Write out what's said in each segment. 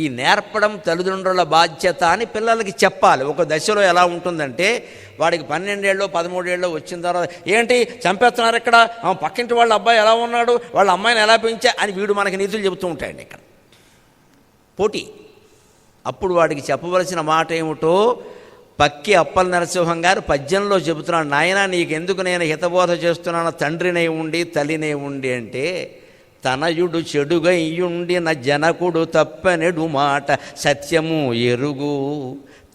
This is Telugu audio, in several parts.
ఈ నేర్పడం తల్లిదండ్రుల బాధ్యత అని పిల్లలకి చెప్పాలి. ఒక దశలో ఎలా ఉంటుందంటే వాడికి 12 ఏళ్ళు 13 ఏళ్ళు వచ్చిన తర్వాత ఏంటి చంపేస్తున్నారు ఇక్కడ, పక్కింటి వాళ్ళ అబ్బాయి ఎలా ఉన్నాడు, వాళ్ళ అమ్మాయిని ఎలా పెంచా అని వీడు మనకి నీతులు చెబుతూ ఉంటాయండి ఇక్కడ పోటీ. అప్పుడు వాడికి చెప్పవలసిన మాట ఏమిటో పక్కి అప్పల నరసింహం గారు పద్యంలో చెబుతున్నాడు. నాయన నీకెందుకు నేను హితబోధ చేస్తున్నాను, తండ్రినే ఉండి తల్లినే ఉండి అంటే, తనయుడు చెడుగయ్యుండిన జనకుడు తప్పనెడు మాట సత్యము ఎరుగు.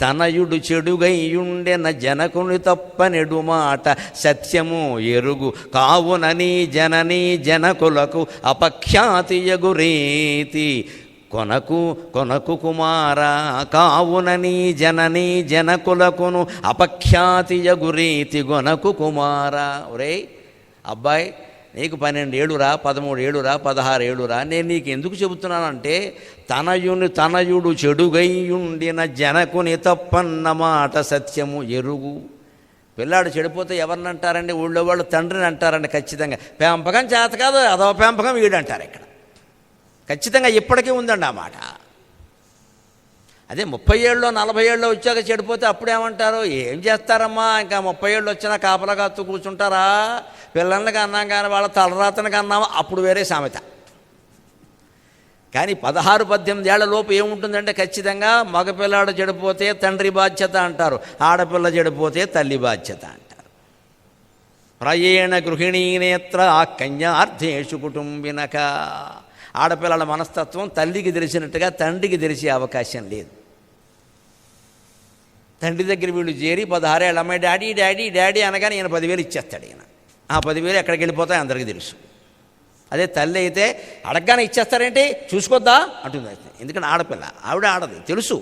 తనయుడు చెడుగయ్యుండిన జనకుని తప్పనెడు మాట సత్యము ఎరుగు. కావునని జననీ జనకులకు అపఖ్యాతియగు రీతి కొనకు కుమారా. కావునని జననీ జనకులకును అపఖ్యాతియగు రీతి గొనకు కుమారా. ఒరే అబ్బాయి, నీకు 12 ఏళ్ళురా, 13 ఏళ్ళురా, 16 ఏళ్ళురా, నేను నీకు ఎందుకు చెబుతున్నానంటే తనయుడు చెడుగయ్యుండిన జనకుని తప్పన్న మాట సత్యము ఎరుగు. పిల్లాడు చెడిపోతే ఎవరిని అంటారండి? ఊళ్ళో వాళ్ళు తండ్రిని అంటారండి ఖచ్చితంగా. పెంపకం చేత కాదు, అదో పెంపకం వీడంటారు ఇక్కడ ఖచ్చితంగా. ఇప్పటికీ ఉందండి ఆ మాట. అదే 30 ఏళ్ళు 40 ఏళ్ళు వచ్చాక చెడిపోతే అప్పుడేమంటారు? ఏం చేస్తారమ్మా, ఇంకా 30 ఏళ్ళు వచ్చినా కాపలాగా కూర్చుంటారా? పిల్లలకి అన్నాం కానీ వాళ్ళ తలరాతనకి అన్నామా, అప్పుడు వేరే సామెత. కానీ 16-18 ఏళ్ల లోపు ఏముంటుందంటే ఖచ్చితంగా మగపిల్లాడు చెడిపోతే తండ్రి బాధ్యత అంటారు, ఆడపిల్ల చెడిపోతే తల్లి బాధ్యత అంటారు. ప్రయేణ గృహిణీ నేత్ర కన్యార్థేషు కుటుంబినక. ఆడపిల్లల మనస్తత్వం తల్లికి తెలిసినట్టుగా తండ్రికి తెలిసే అవకాశం లేదు. తండ్రి దగ్గర వీళ్ళు చేరి 16 ఏళ్ళ అమ్మాయి డాడీ డాడీ డాడీ అనగానే ఈయన 10,000 ఇచ్చేస్తాడు. ఈయన ఆ 10,000 ఎక్కడికి వెళ్ళిపోతాయి అందరికీ తెలుసు. అదే తల్లి అయితే అడగగానే ఇచ్చేస్తారేంటి, చూసుకోద్దా అంటుంది. ఎందుకంటే ఆడపిల్ల, ఆవిడ ఆడది తెలుసు.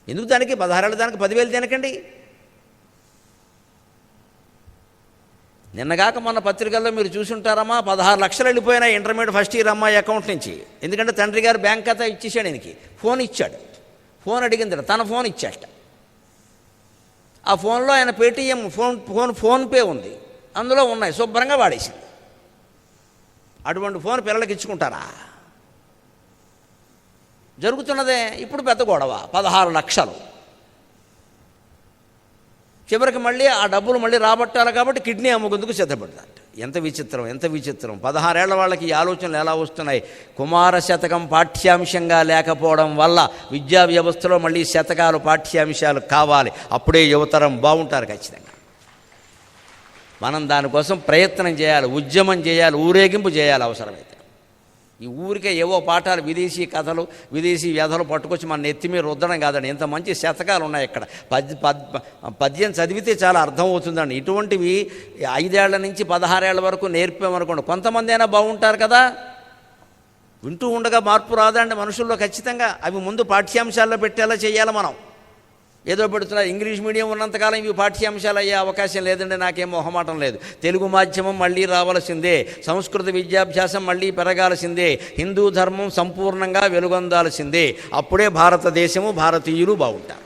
ఎందుకు దానికి 16 ఏళ్ళ దానికి 10,000 తినకండి. నిన్నగాక మొన్న పత్రికల్లో మీరు చూసుంటారమ్మా, 16 లక్షలు వెళ్ళిపోయినాయి ఇంటర్మీడియట్ ఫస్ట్ ఇయర్ అమ్మాయి అకౌంట్ నుంచి. ఎందుకంటే తండ్రి గారు బ్యాంక్ ఖాతా ఇచ్చేసాడు, ఈయనకి ఫోన్ ఇచ్చాడు. ఫోన్ అడిగింది, తన ఫోన్ ఇచ్చాట. ఆ ఫోన్లో ఆయన పేటీఎం ఫోన్పే ఉంది, అందులో ఉన్నాయి, శుభ్రంగా వాడేసింది. అటువంటి ఫోన్ పిల్లలకి ఇచ్చుకుంటారా? జరుగుతున్నదే ఇప్పుడు పెద్ద గొడవ. 16 లక్షలు చివరికి మళ్ళీ ఆ డబ్బులు మళ్ళీ రాబట్టాలి కాబట్టి కిడ్నీ అమ్ముకుందుకు సిద్ధపడతాడు. ఎంత విచిత్రం, ఎంత విచిత్రం. 16 ఏళ్ల వాళ్ళకి ఈ ఆలోచనలు ఎలా వస్తున్నాయి? కుమార శతకం పాఠ్యాంశంగా లేకపోవడం వల్ల విద్యా వ్యవస్థలో మళ్ళీ శతకాలు పాఠ్యాంశాలు కావాలి. అప్పుడే యువతరం బాగుంటారు ఖచ్చితంగా. మనం దానికోసం ప్రయత్నం చేయాలి, ఉద్యమం చేయాలి, ఊరేగింపు చేయాలి అవసరమైతే. ఈ ఊరికే ఏవో పాఠాలు, విదేశీ కథలు, విదేశీ వ్యధలు పట్టుకొచ్చి మన నెత్తి మీద రుద్దడం కాదండి. ఇంత మంచి శతకాలు ఉన్నాయి ఇక్కడ. పద్యం చదివితే చాలా అర్థమవుతుందండి. ఇటువంటివి 5 ఏళ్ల నుంచి 16 ఏళ్ల వరకు నేర్పామనుకోండి, కొంతమంది అయినా బాగుంటారు కదా. వింటూ ఉండగా మార్పు రాదండి మనుషుల్లో ఖచ్చితంగా. అవి ముందు పాఠ్యాంశాల్లో పెట్టేలా చేయాలి మనం. ఏదో పెడుతున్నారు. ఇంగ్లీష్ మీడియం ఉన్నంతకాలం ఇవి పాఠ్యాంశాలు అయ్యే అవకాశం లేదండి. నాకేం మొహమాటం లేదు. తెలుగు మాధ్యమం మళ్ళీ రావాల్సిందే, సంస్కృత విద్యాభ్యాసం మళ్ళీ పెరగాల్సిందే, హిందూ ధర్మం సంపూర్ణంగా వెలుగొందాల్సిందే. అప్పుడే భారతదేశము, భారతీయులు బాగుంటారు.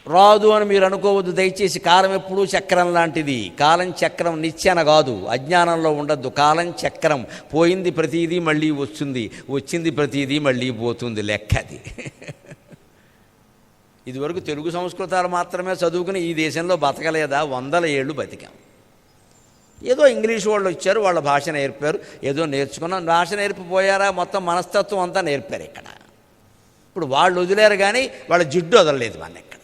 రాదు అని మీరు అనుకోవద్దు దయచేసి. కాలం ఎప్పుడూ చక్రం లాంటిది. కాలం చక్రం నిచ్చెన కాదు. అజ్ఞానంలో ఉండద్దు. కాలం చక్రం. పోయింది ప్రతీదీ మళ్ళీ వస్తుంది, వచ్చింది ప్రతీదీ మళ్ళీ పోతుంది. లెక్కది. ఇదివరకు తెలుగు సంస్కృతాలు మాత్రమే చదువుకుని ఈ దేశంలో బతకలేదా? 100 ఏళ్ళు బతికాం. ఏదో ఇంగ్లీష్ వాళ్ళు వచ్చారు, వాళ్ళ భాష నేర్పారు, ఏదో నేర్చుకున్నాం. భాష నేర్పిపోయారా? మొత్తం మనస్తత్వం అంతా నేర్పారు ఇక్కడ. ఇప్పుడు వాళ్ళు వదిలేరు కానీ వాళ్ళ జిడ్డు వదలలేదు మన ఇక్కడ.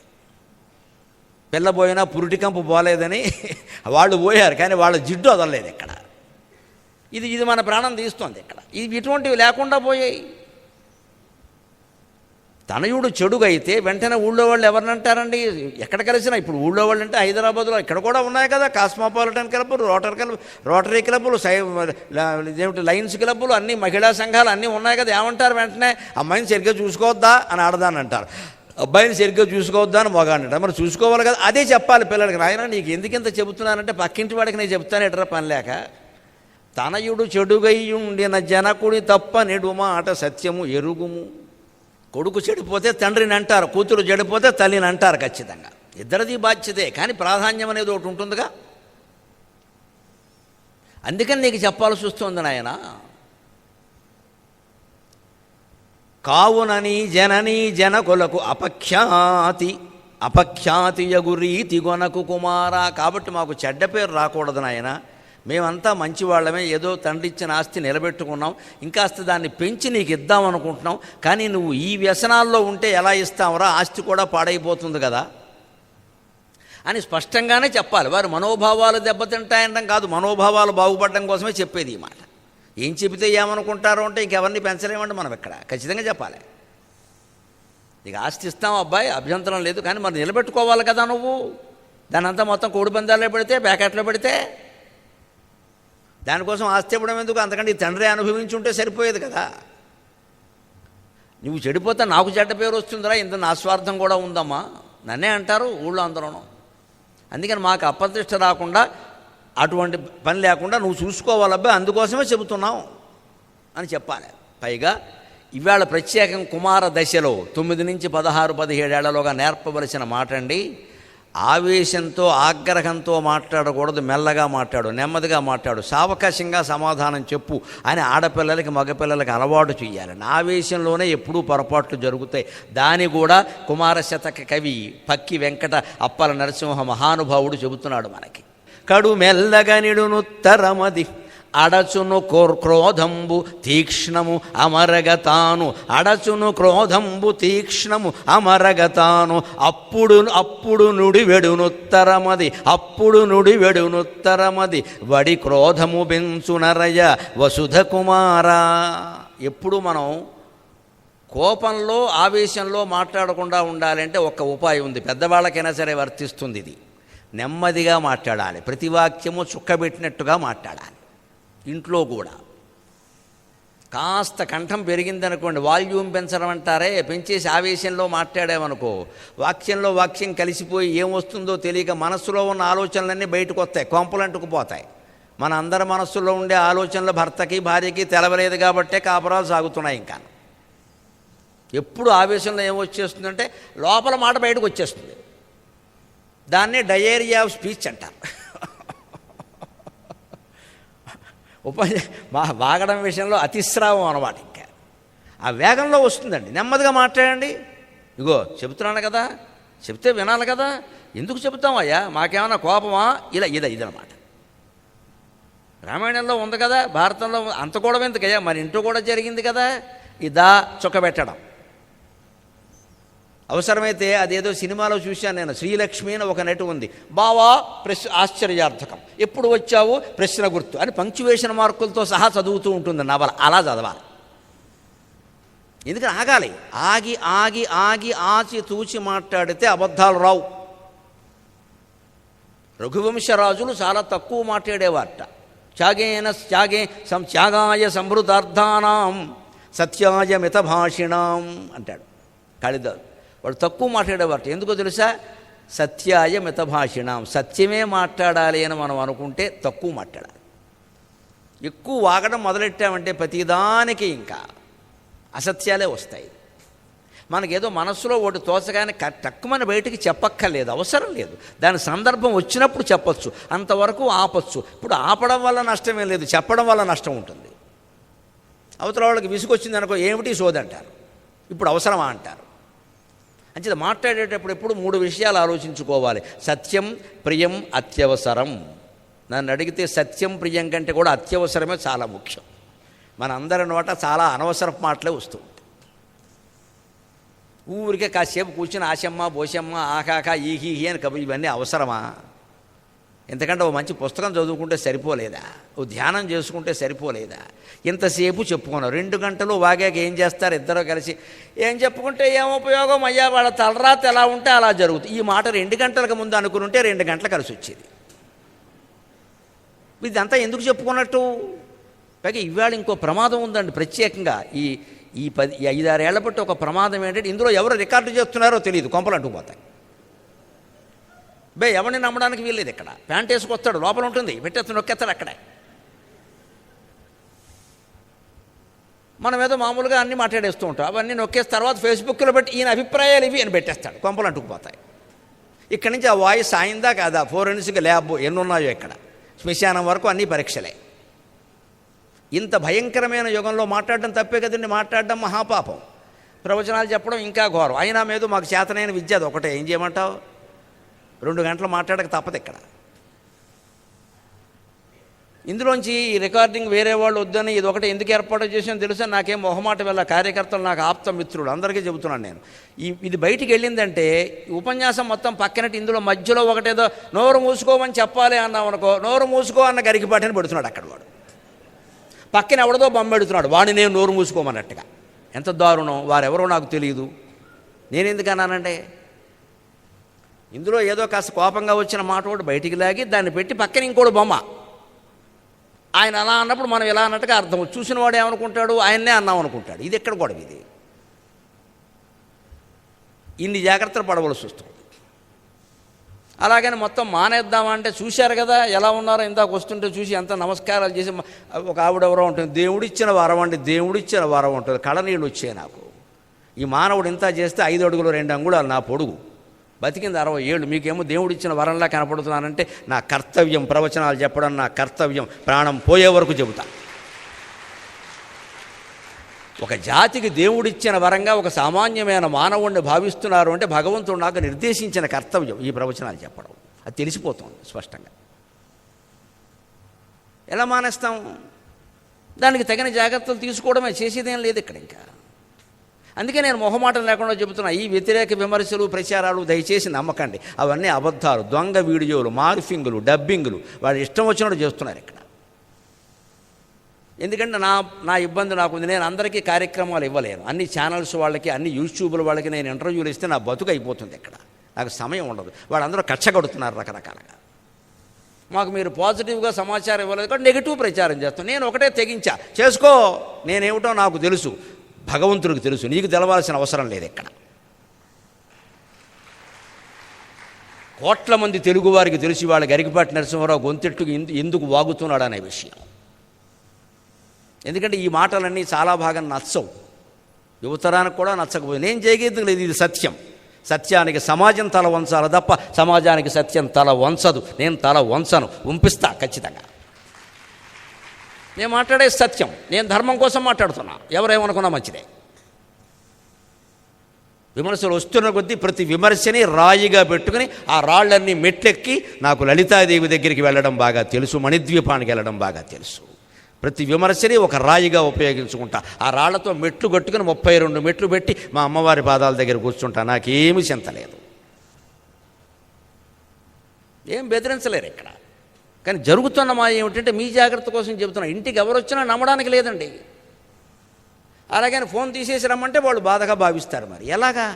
పిల్ల పోయినా పురుటికంపు పోలేదని వాళ్ళు పోయారు, కానీ వాళ్ళ జిడ్డు వదలలేదు ఇక్కడ. ఇది మన ప్రాణం తీస్తుంది ఇక్కడ. ఇటువంటివి లేకుండా పోయాయి. తనయుడు చెడుగా అయితే వెంటనే ఊళ్ళో వాళ్ళు ఎవరినంటారండి? ఎక్కడ కలిసినా ఇప్పుడు ఊళ్ళో వాళ్ళు అంటే హైదరాబాద్లో ఇక్కడ కూడా ఉన్నాయి కదా, కాస్మోపాలిటన్ క్లబ్బులు, రోటరీ క్లబ్బులు, ఇదేమిటి లయన్స్ క్లబ్బులు, అన్ని మహిళా సంఘాలు అన్నీ ఉన్నాయి కదా. ఏమంటారు వెంటనే? అమ్మాయిని సరిగ్గా చూసుకోవద్దా అని ఆడదాని అంటారు, అబ్బాయిని సరిగ్గా చూసుకోవద్దా అని మగాడు. మరి చూసుకోవాలి కదా, అదే చెప్పాలి పిల్లలకి. నాయన నీకు ఎందుకింత చెబుతున్నానంటే పక్కింటి వాడికి నేను చెప్తాను ఎట్రా పని లేక. తనయుడు చెడుగయ్యుండిన జనకుడి తప్ప నెడు మాట సత్యము ఎరుగుము. కొడుకు చెడిపోతే తండ్రిని అంటారు, కూతురు చెడిపోతే తల్లిని అంటారు ఖచ్చితంగా. ఇద్దరిది బాధ్యతే, కానీ ప్రాధాన్యం అనేది ఒకటి ఉంటుందిగా. అందుకని నీకు చెప్పాల్సి వస్తుంది నాయన. కావునని జననీ జనకులకు అపఖ్యాతి యగు రీతి గొనకు కుమార. కాబట్టి మాకు చెడ్డ పేరు రాకూడదు నాయన, మేమంతా మంచివాళ్ళమే, ఏదో తండ్రి ఇచ్చిన ఆస్తి నిలబెట్టుకున్నాం, ఇంకాస్త దాన్ని పెంచి నీకు ఇద్దామనుకుంటున్నాం, కానీ నువ్వు ఈ వ్యసనాల్లో ఉంటే ఎలా ఇస్తావురా, ఆస్తి కూడా పాడైపోతుంది కదా అని స్పష్టంగానే చెప్పాలి. వారి మనోభావాలు దెబ్బతింటాయనడం కాదు, మనోభావాలు బాగుపడడం కోసమే చెప్పేది ఈ మాట. ఏం చెబితే ఏమనుకుంటారో అంటే ఇంకెవరిని పెంచలేమంటే మనం ఇక్కడ ఖచ్చితంగా చెప్పాలి. నీకు ఆస్తి ఇస్తాం అబ్బాయి, అభ్యంతరం లేదు, కానీ మరి నిలబెట్టుకోవాలి కదా నువ్వు. దాని అంతా మొత్తం కోడిపందాల్లో పెడితే, ప్యాకెట్లో పెడితే దానికోసం ఆస్తి ఇవ్వడం ఎందుకు? అంతకంటే ఈ తండ్రి అనుభవించి ఉంటే సరిపోయేది కదా. నువ్వు చెడిపోతే నాకు చెడ్డ పేరు వస్తుందిరా, ఇంత నా స్వార్థం కూడా ఉందమ్మా, నన్నే అంటారు ఊళ్ళో అందరూ. అందుకని మాకు అప్రతిష్ట రాకుండా, అటువంటి పని లేకుండా నువ్వు చూసుకోవాలబ్బాయి, అందుకోసమే చెబుతున్నావు అని చెప్పాలి. పైగా ఇవాళ ప్రత్యేకం కుమార దశలో 9 నుంచి 16, 17 ఏళ్లలోగా నేర్పవలసిన మాట అండి. ఆవేశంతో ఆగ్రహంతో మాట్లాడకూడదు, మెల్లగా మాట్లాడు, నెమ్మదిగా మాట్లాడు, సావకాశంగా సమాధానం చెప్పు అని ఆడపిల్లలకి మగపిల్లలకి అలవాటు చేయాలి. ఆవేశంలోనే ఎప్పుడూ పొరపాట్లు జరుగుతాయి. దాని కూడా కుమార శతక కవి పక్కి వెంకట అప్పల నరసింహ మహానుభావుడు చెబుతున్నాడు మనకి. కడు మెల్లగా నిడునుత్తరమది అడచును క్రోధంబు తీక్ష్ణము అమరగతాను, అడచును క్రోధంబు తీక్ష్ణము అమరగతాను, అప్పుడు నుడివెడునుత్తరమది, అప్పుడు నుడివెడునుత్తరమది, వడి క్రోధము బెంచునరయ వసుధ కుమారా. ఎప్పుడు మనం కోపంలో ఆవేశంలో మాట్లాడకుండా ఉండాలంటే ఒక ఉపాయం ఉంది, పెద్దవాళ్ళకైనా సరే వర్తిస్తుంది ఇది. నెమ్మదిగా మాట్లాడాలి, ప్రతి వాక్యము చుక్కబెట్టినట్టుగా మాట్లాడాలి. ఇంట్లో కూడా కాస్త కంఠం పెరిగిందనుకోండి, వాల్యూమ్ పెంచడం అంటారే, పెంచేసి ఆవేశంలో మాట్లాడామనుకో, వాక్యంలో వాక్యం కలిసిపోయి ఏమొస్తుందో తెలియక మనస్సులో ఉన్న ఆలోచనలన్నీ బయటకు వస్తాయి, కొంపలంటుకుపోతాయి. మన అందరి మనస్సులో ఉండే ఆలోచనలు భర్తకి భార్యకి తెలవలేదు కాబట్టే కాపురాలు సాగుతున్నాయి. ఇంకా ఎప్పుడు ఆవేశంలో ఏమొచ్చేస్తుందంటే లోపల మాట బయటకు వచ్చేస్తుంది. దాన్నే డయేరియా ఆఫ్ స్పీచ్ అంటారు. వాగడం విషయంలో అతిస్రావం అన్నమాట. ఇంకా ఆ వేగంలో వస్తుందండి. నెమ్మదిగా మాట్లాడండి. ఇగో చెబుతున్నాను కదా, చెప్తే వినాలి కదా, ఎందుకు చెబుతామయ్యా, మాకేమన్నా కోపమా, ఇదన్నమాట. రామాయణంలో ఉంది కదా, భారతంలో అంత కూడా ఎందుకయ్యా, మరి ఇంట్లో కూడా జరిగింది కదా, ఇదా చొక్కబెట్టడం. అవసరమైతే అదేదో సినిమాలో చూశాను నేను, శ్రీలక్ష్మి అని ఒక నటి ఉంది, బావా ఆశ్చర్యార్థకం, ఎప్పుడు వచ్చావు ప్రశ్న గుర్తు అని పంక్చువేషన్ మార్కులతో సహా చదువుతూ ఉంటుంది నవల. అలా చదవాలి. ఎందుకని ఆగాలి, ఆగి ఆగి ఆగి ఆచి తూచి మాట్లాడితే అబద్ధాలు రావు. రఘువంశరాజులు చాలా తక్కువ మాట్లాడేవారట. త్యాగాయ సంవృతార్థానాం సత్యాయ మితభాషిణాం అంటాడు కాళిదాసు. వాడు తక్కువ మాట్లాడేవారట. ఎందుకో తెలుసా? సత్యాయ మితభాషిణాం, సత్యమే మాట్లాడాలి అని మనం అనుకుంటే తక్కువ మాట్లాడాలి. ఎక్కువ వాగడం మొదలెట్టామంటే ప్రతిదానికి ఇంకా అసత్యాలే వస్తాయి. మనకేదో మనస్సులో ఒకటి తోచగానే తక్కువని బయటికి చెప్పక్కర్లేదు, అవసరం లేదు. దాని సందర్భం వచ్చినప్పుడు చెప్పచ్చు, అంతవరకు ఆపచ్చు. ఇప్పుడు ఆపడం వల్ల నష్టమేం లేదు, చెప్పడం వల్ల నష్టం ఉంటుంది. అవతల వాళ్ళకి విసుగొచ్చింది అనుకో, ఏమిటి సోదంటారు, ఇప్పుడు అవసరమా అంటారు. అంచేత మాట్లాడేటప్పుడు ఎప్పుడు 3 విషయాలు ఆలోచించుకోవాలి. సత్యం, ప్రియం, అత్యవసరం. నన్ను అడిగితే సత్యం ప్రియం కంటే కూడా అత్యవసరమే చాలా ముఖ్యం. మన అందరి నోట చాలా అనవసరపు మాటలే వస్తూ ఉంటాయి. ఊరికే కాసేపు కూర్చుని ఆశమ్మ బోసమ్మ ఆకాక ఈహీ అని కబుర్లు, ఇవన్నీ అవసరమా? ఎందుకంటే ఓ మంచి పుస్తకం చదువుకుంటే సరిపోలేదా? ఓ ధ్యానం చేసుకుంటే సరిపోలేదా? ఇంతసేపు చెప్పుకున్నారు. 2 గంటలు వాగాక ఏం చేస్తారు ఇద్దరు కలిసి? ఏం చెప్పుకుంటే ఏం ఉపయోగం అయ్యా, వాళ్ళ తలరాత ఎలా ఉంటే అలా జరుగుతుంది. ఈ మాట 2 గంటలకు ముందు అనుకుని ఉంటే 2 గంటలు కలిసి వచ్చేది. ఇదంతా ఎందుకు చెప్పుకున్నట్టు? పైగా ఇవాళ ఇంకో ప్రమాదం ఉందండి ప్రత్యేకంగా. ఈ 5-6 ఏళ్ల బట్టి ఒక ప్రమాదం ఏంటంటే, ఇందులో ఎవరు రికార్డు చేస్తున్నారో తెలియదు, కొంపలు అంటుకుపోతాయి. ఎవరిని నమ్మడానికి వీల్లేదు. ఇక్కడ ప్యాంట్ వేసుకొస్తాడు, లోపల ఉంటుంది, పెట్టేస్తాడు, నొక్కేస్తాడు అక్కడే. మనం ఏదో మామూలుగా అన్నీ మాట్లాడేస్తూ ఉంటాం, అవన్నీ నొక్కేసి తర్వాత ఫేస్బుక్లో పెట్టి ఈయన అభిప్రాయాలు ఇవి అని పెట్టేస్తాడు, కొంపలు అంటుకుపోతాయి. ఇక్కడి నుంచి ఆ వాయిస్ ఆయిందా కాదా, ఫోరెన్సిక్ ల్యాబ్ ఎన్నున్నాయో ఇక్కడ, శ్మశానం వరకు అన్నీ పరీక్షలే. ఇంత భయంకరమైన యుగంలో మాట్లాడడం తప్పే కదండి, మాట్లాడడం మహాపాపం. ప్రవచనాలు చెప్పడం ఇంకా ఘోరం. అయినా మీద మాకు చేతనైన విద్య అది ఒకటే. ఏం చేయమంటావు? 2 గంటలు మాట్లాడక తప్పదు ఇక్కడ. ఇందులోంచి ఈ రికార్డింగ్ వేరే వాళ్ళు వద్దని ఇది ఒకటి ఎందుకు ఏర్పాటు చేసాను తెలుసా? నాకేం మొహమాట వెళ్ళ కార్యకర్తలు, నాకు ఆప్త మిత్రుడు అందరికీ చెబుతున్నాను నేను. ఇది బయటికి వెళ్ళిందంటే ఉపన్యాసం మొత్తం పక్కనట్టు ఇందులో మధ్యలో ఒకటేదో నోరు మూసుకోమని చెప్పాలి అన్నాం అనుకో, నోరు మూసుకో అన్న గరికిపాటిని పెడుతున్నాడు అక్కడ వాడు. పక్కన ఎవడదో బొమ్మ పెడుతున్నాడు, వాడిని నేను నోరు మూసుకోమన్నట్టుగా. ఎంత దారుణం! వారెవరో నాకు తెలియదు, నేను ఎందుకు అన్నానంటే ఇందులో ఏదో కాస్త కోపంగా వచ్చిన మాట ఒకటి బయటికి లాగి దాన్ని పెట్టి పక్కన ఇంకోటి బొమ్మ. ఆయన అలా అన్నప్పుడు మనం ఇలా అన్నట్టుగా అర్థం. చూసిన వాడు ఏమనుకుంటాడు? ఆయన్నే అన్నాం అనుకుంటాడు. ఇది ఎక్కడ గొడవ? ఇది ఇన్ని జాగ్రత్తలు పడవలసి వస్తుంది. అలాగని మొత్తం మానేద్దామంటే చూశారు కదా ఎలా ఉన్నారో, ఇందాక వస్తుంటే చూసి ఎంత నమస్కారాలు చేసి ఒక ఆవిడెవరో ఉంటుంది, దేవుడిచ్చిన వరం అండి, దేవుడిచ్చిన వరం ఉంటుంది. కళనీళ్ళు వచ్చాయి నాకు. ఈ మానవుడు ఇంత చేస్తే 5 అడుగులు 2 అంగుళాలు నా పొడుగు, బతికింది 60 ఏళ్ళు. మీకేమో దేవుడిచ్చిన వరంలా కనపడుతున్నానంటే నా కర్తవ్యం, ప్రవచనాలు చెప్పడం నా కర్తవ్యం. ప్రాణం పోయే వరకు చెబుతా. ఒక జాతికి దేవుడిచ్చిన వరంగా ఒక సామాన్యమైన మానవుణ్ణి భావిస్తున్నారు అంటే భగవంతుడు నాకు నిర్దేశించిన కర్తవ్యం ఈ ప్రవచనాలు చెప్పడం. అది తెలిసిపోతుంది స్పష్టంగా. ఎలా మానేస్తాం? దానికి తగిన జాగ్రత్తలు తీసుకోవడమే, చేసేదేం లేదు ఇక్కడ ఇంకా. అందుకే నేను మొహమాటం లేకుండా చెబుతున్నా, ఈ వ్యతిరేక విమర్శలు ప్రచారాలు దయచేసి నమ్మకండి. అవన్నీ అబద్ధాలు, దొంగ వీడియోలు, మార్ఫింగులు, డబ్బింగులు, వాళ్ళు ఇష్టం వచ్చినట్టు చేస్తున్నారు ఇక్కడ. ఎందుకంటే నా ఇబ్బంది నాకుంది. నేను అందరికీ కార్యక్రమాలు ఇవ్వలేను. అన్ని ఛానల్స్ వాళ్ళకి, అన్ని యూట్యూబ్ల వాళ్ళకి నేను ఇంటర్వ్యూలు ఇస్తే నా బతుకు అయిపోతుంది ఇక్కడ. నాకు సమయం ఉండదు. వాళ్ళందరూ కచ్చగొడుతున్నారు రకరకాలుగా. మాకు మీరు పాజిటివ్గా సమాచారం ఇవ్వలేదు కాబట్టి నెగిటివ్ ప్రచారం చేస్తాం. నేను ఒకటే తెగించా, చేసుకో, నేనేమిటో నాకు తెలుసు, భగవంతుడికి తెలుసు, నీకు తెలవాల్సిన అవసరం లేదు ఇక్కడ. కోట్ల మంది తెలుగువారికి తెలిసి వాళ్ళ గరికపాటి నరసింహారావు గొంతెట్టుకు ఎందుకు వాగుతున్నాడు అనే విషయం. ఎందుకంటే ఈ మాటలన్నీ చాలా భాగం నచ్చవు, యువతరానికి కూడా నచ్చకపోయింది. నేను చేయగలిగింది లేదు, ఇది సత్యం. సత్యానికి సమాజం తల వంచాలి తప్ప సమాజానికి సత్యం తల వంచదు. నేను తల వంచను, వంపిస్తా ఖచ్చితంగా. నేను మాట్లాడే సత్యం, నేను ధర్మం కోసం మాట్లాడుతున్నా. ఎవరేమనుకున్నా మంచిదే. విమర్శలు వస్తున్న కొద్దీ ప్రతి విమర్శని రాయిగా పెట్టుకుని ఆ రాళ్ళన్నీ మెట్లెక్కి నాకు లలితాదేవి దగ్గరికి వెళ్ళడం బాగా తెలుసు, మణిద్వీపానికి వెళ్ళడం బాగా తెలుసు. ప్రతి విమర్శని ఒక రాయిగా ఉపయోగించుకుంటా. ఆ రాళ్లతో మెట్లు కట్టుకుని 32 మెట్లు పెట్టి మా అమ్మవారి పాదాల దగ్గర కూర్చుంటా. నాకేమీ చింత లేదు, ఏం బెదిరించలేరు ఇక్కడ. కానీ జరుగుతున్న మా ఏమిటంటే మీ జాగ్రత్త కోసం చెబుతున్నా. ఇంటికి ఎవరు వచ్చినా నమ్మడానికి లేదండి. అలాగని ఫోన్ తీసేసి రమ్మంటే వాళ్ళు బాధగా భావిస్తారు. మరి ఎలాగా?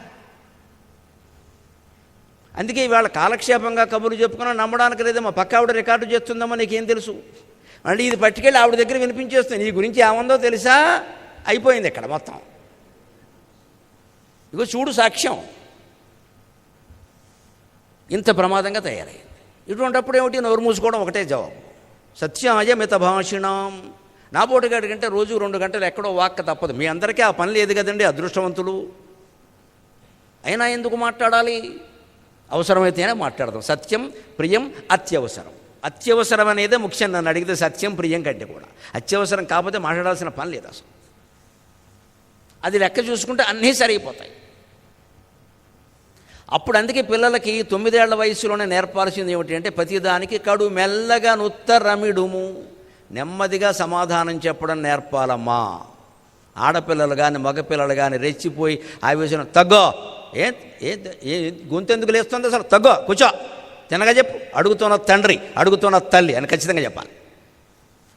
అందుకే ఇవాళ కాలక్షేపంగా కబుర్లు చెప్పుకున్నా నమ్మడానికి లేదు. మా పక్క ఆవిడ రికార్డు చేస్తుందమ్మా, నీకేం తెలుసు? మళ్ళీ ఇది పట్టుకెళ్ళి ఆవిడ దగ్గర వినిపించేస్తుంది. నీ గురించి ఏముందో తెలుసా? అయిపోయింది ఇక్కడ మొత్తం. ఇగో చూడు సాక్ష్యం, ఇంత ప్రమాదంగా తయారైంది. ఇటువంటిప్పుడు ఏమిటి? నోరు మూసుకోవడం ఒకటే జవాబు. సత్యాయ మితభాషిణం. నా పోటుగాడి కంటే రోజు 2 గంటలు ఎక్కడో వాక్క తప్పదు. మీ అందరికీ ఆ పని లేదు కదండి, అదృష్టవంతులు. అయినా ఎందుకు మాట్లాడాలి? అవసరమైతేనే మాట్లాడదాం. సత్యం ప్రియం అత్యవసరం. అత్యవసరం అనేదే ముఖ్యం. నన్ను అడిగితే సత్యం ప్రియం కంటే కూడా అత్యవసరం కాకపోతే మాట్లాడాల్సిన పని లేదు అసలు. అది లెక్క చూసుకుంటే అన్నీ సరిగిపోతాయి. అప్పుడు అందుకే పిల్లలకి 9 ఏళ్ల వయసులోనే నేర్పాల్సింది ఏమిటి అంటే ప్రతిదానికి కడు మెల్లగా నుత్తరమిడుము, నెమ్మదిగా సమాధానం చెప్పడం నేర్పాలమ్మా. ఆడపిల్లలు కానీ మగపిల్లలు కానీ రెచ్చిపోయి ఆవేశం తగ్గో, గొంతెందుకు లేస్తుంది అసలు, తగ్గో, కూర్చో, తినగా చెప్పు, అడుగుతున్న తండ్రి అడుగుతున్న తల్లి అని ఖచ్చితంగా చెప్పాలి.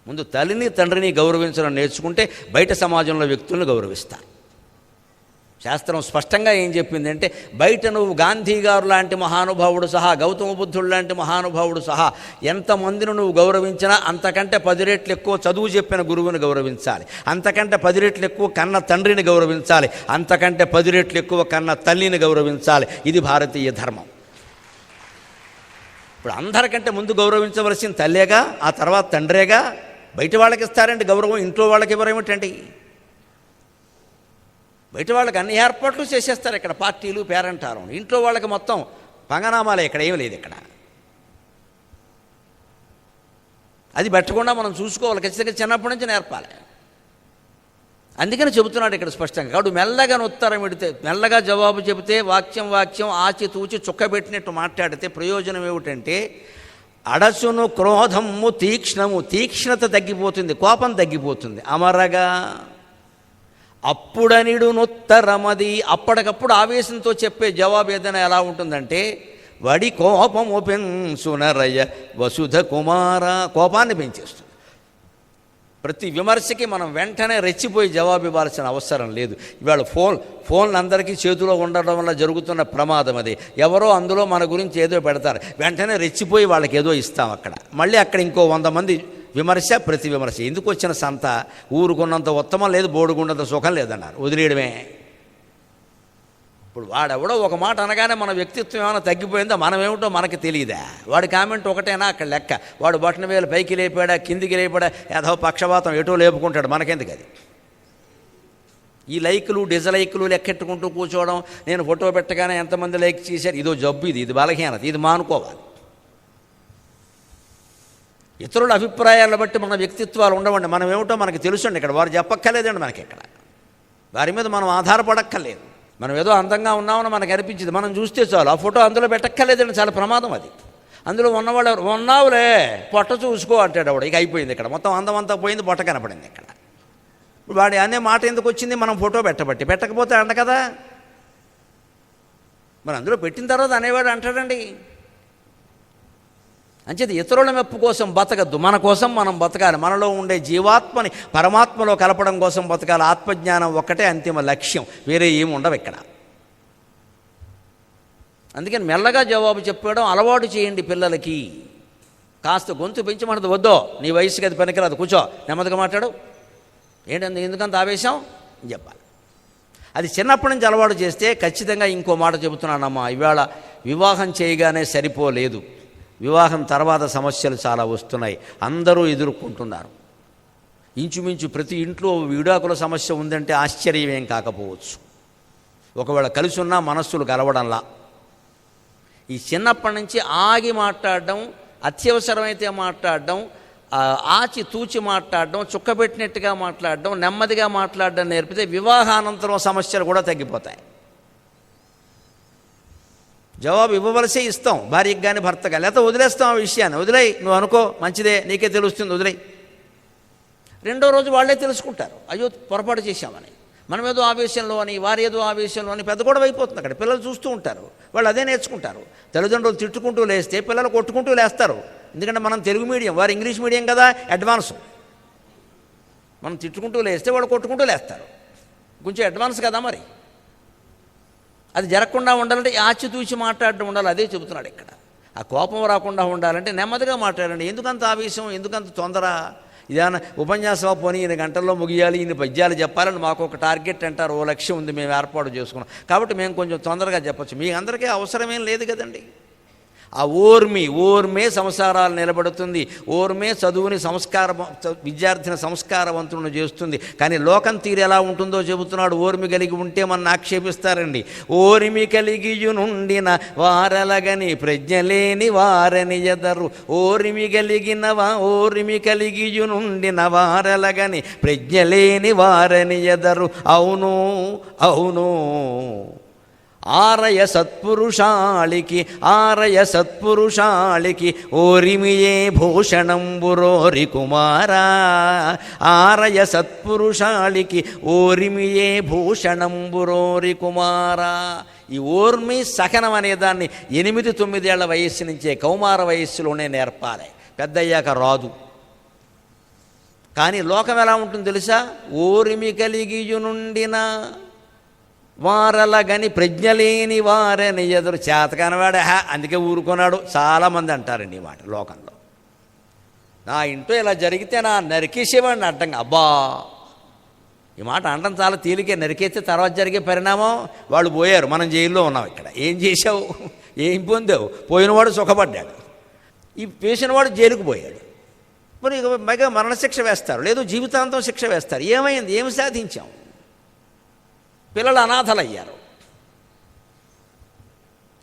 ముందు తల్లిని తండ్రిని గౌరవించడం నేర్చుకుంటే బయట సమాజంలో వ్యక్తులను గౌరవిస్తారు. శాస్త్రం స్పష్టంగా ఏం చెప్పిందంటే బయట నువ్వు గాంధీ గారు లాంటి మహానుభావుడు సహా, గౌతమ బుద్ధుడు లాంటి మహానుభావుడు సహా ఎంతమందిని నువ్వు గౌరవించినా అంతకంటే 10 రెట్లు ఎక్కువ చదువు చెప్పిన గురువుని గౌరవించాలి, అంతకంటే 10 రెట్లు ఎక్కువ కన్న తండ్రిని గౌరవించాలి, అంతకంటే 10 రెట్లు ఎక్కువ కన్న తల్లిని గౌరవించాలి. ఇది భారతీయ ధర్మం. ఇప్పుడు అందరికంటే ముందు గౌరవించవలసిన తల్లేగా, ఆ తర్వాత తండ్రేగా. బయట వాళ్ళకి ఇస్తారండి గౌరవం, ఇంట్లో వాళ్ళకి ఎవరేమిటండి? బయట వాళ్ళకి అన్ని ఏర్పాట్లు చేసేస్తారు ఇక్కడ, పార్టీలు పేరంటారు. ఇంట్లో వాళ్ళకి మొత్తం పంగనామాలే, ఇక్కడ ఏమి లేదు. ఇక్కడ అది పెట్టకుండా మనం చూసుకోవాలి, ఖచ్చితంగా చిన్నప్పటి నుంచి నేర్పాలి. అందుకని చెబుతున్నాడు ఇక్కడ స్పష్టంగా. కాబట్టి మెల్లగా ఉత్తరం పెడితే, మెల్లగా జవాబు చెబితే, వాక్యం ఆచితూచి చుక్కబెట్టినట్టు మాట్లాడితే ప్రయోజనం ఏమిటంటే అడసును క్రోధము తీక్ష్ణత తగ్గిపోతుంది, కోపం తగ్గిపోతుంది. అమరగా అప్పుడనిడునుత్తరమది, అప్పటికప్పుడు ఆవేశంతో చెప్పే జవాబు ఏదైనా ఎలా ఉంటుందంటే వడి కోపము పెంచునరయ వసుధ కుమార, కోపాన్ని పెంచేస్తుంది. ప్రతి విమర్శకి మనం వెంటనే రెచ్చిపోయి జవాబు ఇవ్వాల్సిన అవసరం లేదు. ఇవాళ ఫోన్లు అందరికీ చేతిలో ఉండడం వల్ల జరుగుతున్న ప్రమాదం అది. ఎవరో అందులో మన గురించి ఏదో పెడతారు, వెంటనే రెచ్చిపోయి వాళ్ళకి ఏదో ఇస్తాం. మళ్ళీ అక్కడ ఇంకో 100 మంది విమర్శ, ప్రతి విమర్శ. ఎందుకు వచ్చిన సంత? ఊరుకున్నంత ఉత్తమం లేదు, బోడుకున్నంత సుఖం లేదన్నారు, వదిలేయడమే. ఇప్పుడు వాడెవడో ఒక మాట అనగానే మన వ్యక్తిత్వం ఏమైనా తగ్గిపోయిందో, మనమేమిటో మనకి తెలియదా? వాడి కామెంట్ ఒకటేనా అక్కడ లెక్క? వాడు బటన్ వేలు పైకి లేపాడా, కిందికి లేపాడా, ఏదో పక్షపాతం ఎటో లేపుకుంటాడు, మనకెందుకు అది? ఈ లైకులు డిజలైకులు లెక్కెట్టుకుంటూ కూర్చోవడం, నేను ఫోటో పెట్టగానే ఎంతమంది లైక్ చేశారు, ఇదో జబ్బు, ఇది బలహీనత, ఇది మానుకోవాలి. ఇతరుల అభిప్రాయాలను బట్టి మన వ్యక్తిత్వాలు ఉండవండి. మనం ఏమిటో మనకు తెలుసండి. ఇక్కడ వారు చెప్పక్కర్లేదండి మనకి. ఇక్కడ వారి మీద మనం ఆధారపడక్కర్లేదు. మనం ఏదో అందంగా ఉన్నామని మనకు అనిపించింది, మనం చూస్తే చాలు. ఆ ఫోటో అందులో పెట్టక్కర్లేదండి, చాలా ప్రమాదం అది. అందులో ఉన్నవాళ్ళు ఉన్నావులే, పొట్ట చూసుకో అంటాడు వాడు. ఇక అయిపోయింది, ఇక్కడ మొత్తం అందం అంతా పోయింది, పొట్ట కనపడింది. ఇక్కడ వాడి అనే మాట ఎందుకు వచ్చింది? మనం ఫోటో పెట్టకపోతే అంట కదా. మరి అందులో పెట్టిన తర్వాత అనేవాడు అంటాడండి. అంచేది ఇతరుల మెప్పు కోసం బతకద్దు, మన కోసం మనం బతకాలి. మనలో ఉండే జీవాత్మని పరమాత్మలో కలపడం కోసం బతకాలి. ఆత్మజ్ఞానం ఒక్కటే అంతిమ లక్ష్యం, వేరే ఏమి ఉండవు ఇక్కడ. అందుకని మెల్లగా జవాబు చెప్పడం అలవాటు చేయండి పిల్లలకి. కాస్త గొంతు పెంచమంటది, వద్దో నీ వయసుకి అది పనికిరాదు, కూర్చో, నెమ్మదిగా మాట్లాడు, ఏంటంటే ఎందుకంత ఆవేశం అని చెప్పాలి. అది చిన్నప్పటి నుంచి అలవాటు చేస్తే ఖచ్చితంగా. ఇంకో మాట చెబుతున్నానమ్మా, ఇవాళ వివాహం చేయగానే సరిపోలేదు, వివాహం తర్వాత సమస్యలు చాలా వస్తున్నాయి, అందరూ ఎదుర్కొంటున్నారు. ఇంచుమించు ప్రతి ఇంట్లో విడాకుల సమస్య ఉందంటే ఆశ్చర్యమేం కాకపోవచ్చు. ఒకవేళ కలిసి ఉన్నా మనస్సులు కలవడంలా. ఈ చిన్నప్పటి నుంచి ఆగి మాట్లాడడం, అత్యవసరమైతే మాట్లాడడం, ఆచి తూచి మాట్లాడడం, చుక్కబెట్టినట్టుగా మాట్లాడడం, నెమ్మదిగా మాట్లాడడం నేర్పితే వివాహానంతరం సమస్యలు కూడా తగ్గిపోతాయి. జవాబు ఇవ్వవలసే ఇస్తాం, భార్యకి కానీ భర్తగా, లేకపోతే వదిలేస్తాం ఆ విషయాన్ని. వదిలేయి, నువ్వు అనుకో, మంచిదే, నీకే తెలుస్తుంది, వదిలేయి. రెండో రోజు వాళ్ళే తెలుసుకుంటారు, అయ్యో పొరపాటు చేశామని. మనం ఏదో ఆవేశంలో అని, వారు ఏదో ఆవేశంలో అని పెద్ద గొడవ అయిపోతుంది. అక్కడ పిల్లలు చూస్తూ ఉంటారు, వాళ్ళు అదే నేర్చుకుంటారు. తల్లిదండ్రులు తిట్టుకుంటూ లేస్తే పిల్లలు కొట్టుకుంటూ లేస్తారు. ఎందుకంటే మనం తెలుగు మీడియం, వారు ఇంగ్లీష్ మీడియం కదా, అడ్వాన్స్. మనం తిట్టుకుంటూ లేస్తే వాళ్ళు కొట్టుకుంటూ లేస్తారు, కొంచెం అడ్వాన్స్ కదా. మరి అది జరగకుండా ఉండాలంటే ఆచితూచి మాట్లాడడం ఉండాలి. అదే చెబుతున్నాడు ఇక్కడ. ఆ కోపం రాకుండా ఉండాలంటే నెమ్మదిగా మాట్లాడండి. ఎందుకంత ఆవేశం, ఎందుకంత తొందర? ఇదేనా ఉపన్యాసం పోనీ 8 గంటల్లో ముగియాలి, 8 పద్యాలు చెప్పాలని మాకు ఒక టార్గెట్ అంటారు, ఓ లక్ష్యం ఉంది, మేము ఏర్పాటు చేసుకున్నాం కాబట్టి మేము కొంచెం తొందరగా చెప్పచ్చు. మీ అందరికీ అవసరమేం లేదు కదండి. ఆ ఓర్మే సంసారాలు నిలబడుతుంది. ఓర్మే చదువుని విద్యార్థిని సంస్కారవంతులను చేస్తుంది. కానీ లోకం తీరు ఎలా ఉంటుందో చెబుతున్నాడు. ఓర్మి కలిగి ఉంటే మన ఆక్షేపిస్తారండి. ఓర్మి కలిగియునుండిన వారలగని ప్రజ్ఞలేని వారని ఎదరు. ఓర్మి కలిగియునుండిన వారలగని ప్రజ్ఞలేని వారని ఎదరు. అవును ఆరయ సత్పురుషాళికి ఓరిమియే భూషణంబురోరి కుమారా. ఆరయ సత్పురుషాళికి ఓరిమియే భూషణంబురోరి కుమారా. ఈ ఓర్మి సహనం అనేదాన్ని 8-9 ఏళ్ల వయస్సు నుంచే, కౌమార వయస్సులోనే నేర్పాలి, పెద్దయ్యాక రాదు. కానీ లోకం ఎలా ఉంటుంది తెలుసా? ఓరిమి కలిగియునుండిన వారలగని ప్రజ్ఞలేని వారని ఎదురు. చేతకానివాడే అందుకే ఊరుకున్నాడు చాలామంది అంటారండి ఈ మాట లోకంలో. నా ఇంట్లో ఇలా జరిగితే నా నరికేసేవాడిని అడ్డంగా. అబ్బా, ఈ మాట అనడం చాలా తేలికే. నరికేస్తే తర్వాత జరిగే పరిణామం, వాళ్ళు పోయారు, మనం జైల్లో ఉన్నాం. ఇక్కడ ఏం చేసావు, ఏం పొందావు? పోయినవాడు సుఖపడ్డాడు, ఈ వేసినవాడు జైలుకు పోయాడు. మరి పైగా మరణశిక్ష వేస్తారు, లేదు జీవితాంతం శిక్ష వేస్తారు. ఏమైంది? ఏమి సాధించాం? పిల్లలు అనాథలయ్యారు.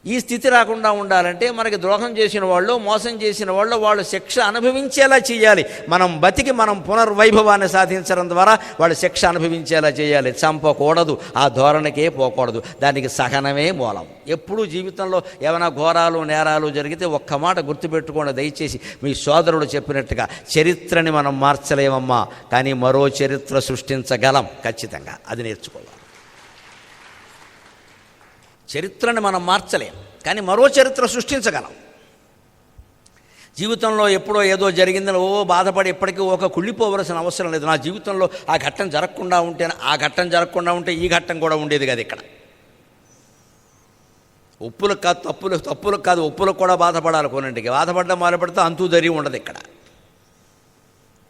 ఈ స్థితి రాకుండా ఉండాలంటే మనకి ద్రోహం చేసిన వాళ్ళు, మోసం చేసిన వాళ్ళు శిక్ష అనుభవించేలా చేయాలి. మనం బతికి మనం పునర్వైభవాన్ని సాధించడం ద్వారా వాళ్ళు శిక్ష అనుభవించేలా చేయాలి. చంపకూడదు, ఆ ధోరణికే పోకూడదు. దానికి సహనమే మూలం. ఎప్పుడూ జీవితంలో ఏమైనా ఘోరాలు నేరాలు జరిగితే ఒక్క మాట గుర్తుపెట్టుకోండి దయచేసి. మీ సోదరుడు చెప్పినట్టుగా చరిత్రని మనం మార్చలేమమ్మా, కానీ మరో చరిత్ర సృష్టించగలం ఖచ్చితంగా. అది నేర్చుకోవాలి. చరిత్రని మనం మార్చలేం, కానీ మరో చరిత్ర సృష్టించగలం. జీవితంలో ఎప్పుడో ఏదో జరిగిందని బాధపడి ఎప్పటికీ ఒక కుళ్ళిపోవలసిన అవసరం లేదు. నా జీవితంలో ఆ ఘట్టం జరగకుండా ఉంటే ఈ ఘట్టం కూడా ఉండేది కాదు. ఇక్కడ తప్పులకు కాదు ఒప్పులకు కూడా బాధపడాలి. కొన్నింటికి బాధపడడం మొదలుపెడితే అంతూ జరిగి ఉండదు. ఇక్కడ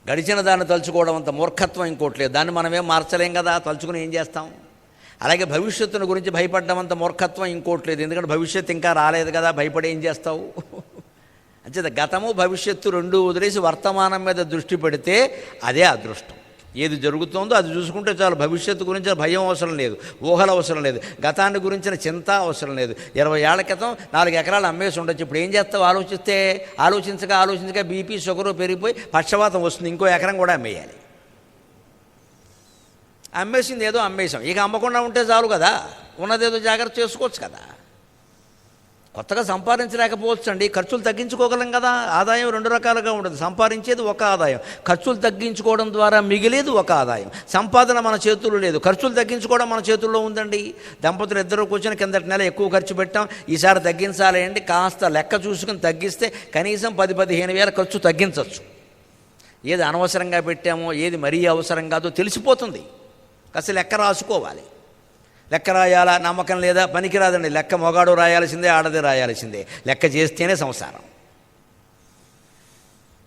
గడిచిన దాన్ని తలుచుకోవడం అంత మూర్ఖత్వం ఇంకోటి లేదు. దాన్ని మనమేం మార్చలేం కదా, తలుచుకుని ఏం చేస్తాం. అలాగే భవిష్యత్తును గురించి భయపడ్డమంత మూర్ఖత్వం ఇంకోటి లేదు. ఎందుకంటే భవిష్యత్తు ఇంకా రాలేదు కదా, భయపడి ఏం చేస్తావు. అంచేత గతము భవిష్యత్తు రెండూ వదిలేసి వర్తమానం మీద దృష్టి పెడితే అదే అదృష్టం. ఏది జరుగుతుందో అది చూసుకుంటే చాలు. భవిష్యత్తు గురించి భయం అవసరం లేదు, ఊహలు అవసరం లేదు, గతాన్ని గురించిన చింత అవసరం లేదు. 20 ఏళ్ల క్రితం 4 ఎకరాలు అమ్మేసి ఉండొచ్చు. ఇప్పుడు ఏం చేస్తావు ఆలోచించగా బీపీ షుగరు పెరిగిపోయి పక్షవాతం వస్తుంది. ఇంకో ఎకరం కూడా అమ్మేయాలి. అమ్మేసింది ఏదో అమ్మేసాం, ఇక అమ్మకుండా ఉంటే చాలు కదా, ఉన్నదేదో జాగ్రత్త చేసుకోవచ్చు కదా. కొత్తగా సంపాదించలేకపోవచ్చు అండి, ఖర్చులు తగ్గించుకోగలం కదా. ఆదాయం 2 రకాలుగా ఉండదు. సంపాదించేది ఒక ఆదాయం, ఖర్చులు తగ్గించుకోవడం ద్వారా మిగిలేది ఒక ఆదాయం. సంపాదన మన చేతుల్లో లేదు, ఖర్చులు తగ్గించుకోవడం మన చేతుల్లో ఉందండి. దంపతులు ఇద్దరు కూర్చొని కిందటి నెల ఎక్కువ ఖర్చు పెట్టాం, ఈసారి తగ్గించాలి అండి. కాస్త లెక్క చూసుకుని తగ్గిస్తే కనీసం 10-15 వేల ఖర్చు తగ్గించవచ్చు. ఏది అనవసరంగా పెట్టామో ఏది మరీ అవసరం కాదో తెలిసిపోతుంది. కాస్త లెక్క రాసుకోవాలి. లెక్క రాయాలా, నమ్మకం లేదా, పనికిరాదండి. లెక్క మొగాడు రాయాల్సిందే, ఆడది రాయాల్సిందే. లెక్క చేస్తేనే సంసారం.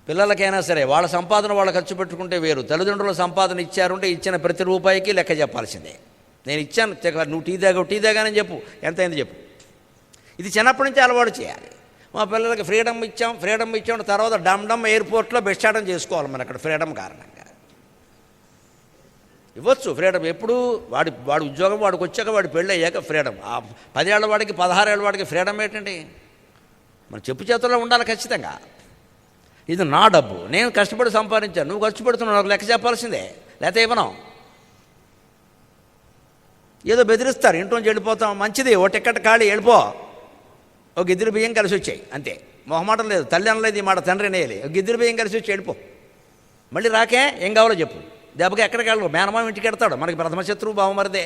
పిల్లలకైనా సరే వాళ్ళ సంపాదన వాళ్ళు ఖర్చు పెట్టుకుంటే వేరు, తల్లిదండ్రుల సంపాదన ఇచ్చారుంటే ఇచ్చిన ప్రతి రూపాయికి లెక్క చెప్పాల్సిందే. నేను ఇచ్చాను, నువ్వు టీ తాగానని చెప్పు, ఎంత అయింది చెప్పు. ఇది చిన్నప్పటి నుంచి అలవాటు చేయాలి. మా పిల్లలకి ఫ్రీడమ్ ఇచ్చాం తర్వాత డమ్ ఎయిర్పోర్ట్లో బెస్టాటం చేసుకోవాలి. మన అక్కడ ఫ్రీడమ్ కారణంగా ఇవ్వచ్చు ఫ్రీడమ్. ఎప్పుడు వాడి ఉద్యోగం వాడికి వచ్చాక, వాడి పెళ్ళి అయ్యాక ఫ్రీడమ్. 10 ఏళ్ల వాడికి 16 ఏళ్ల వాడికి ఫ్రీడమ్ ఏంటండి? మన చెప్పు చేతుల్లో ఉండాలి ఖచ్చితంగా. ఇది నా డబ్బు, నేను కష్టపడి సంపాదించాను, నువ్వు ఖర్చు పెడుతున్నావు, నాకు లెక్క చెప్పాల్సిందే, లేకపోతే ఇవ్వను. ఏదో బెదిరిస్తారు, ఇంట్లోంచి వెళ్ళిపోతాం, మంచిది, ఓ టికెట్ ఖాళీ, వెళ్ళిపో, ఒక గిద్దరు బియ్యం కలిసి వచ్చాయి అంతే. మొహమాటం లేదు, తల్లి అనలేదు, ఈ మాట తండ్రి నేయాలి. ఒక గిద్దరు బియ్యం కలిసి వచ్చి వెళ్ళిపో, మళ్ళీ రాకే, ఏం కావాలో చెప్పు. దెబ్బకి ఎక్కడికి వెళ్ళవు, మేనమామ ఇంటికి వెళ్తాడు. మనకి ప్రథమ శత్రువు బావమరిదే.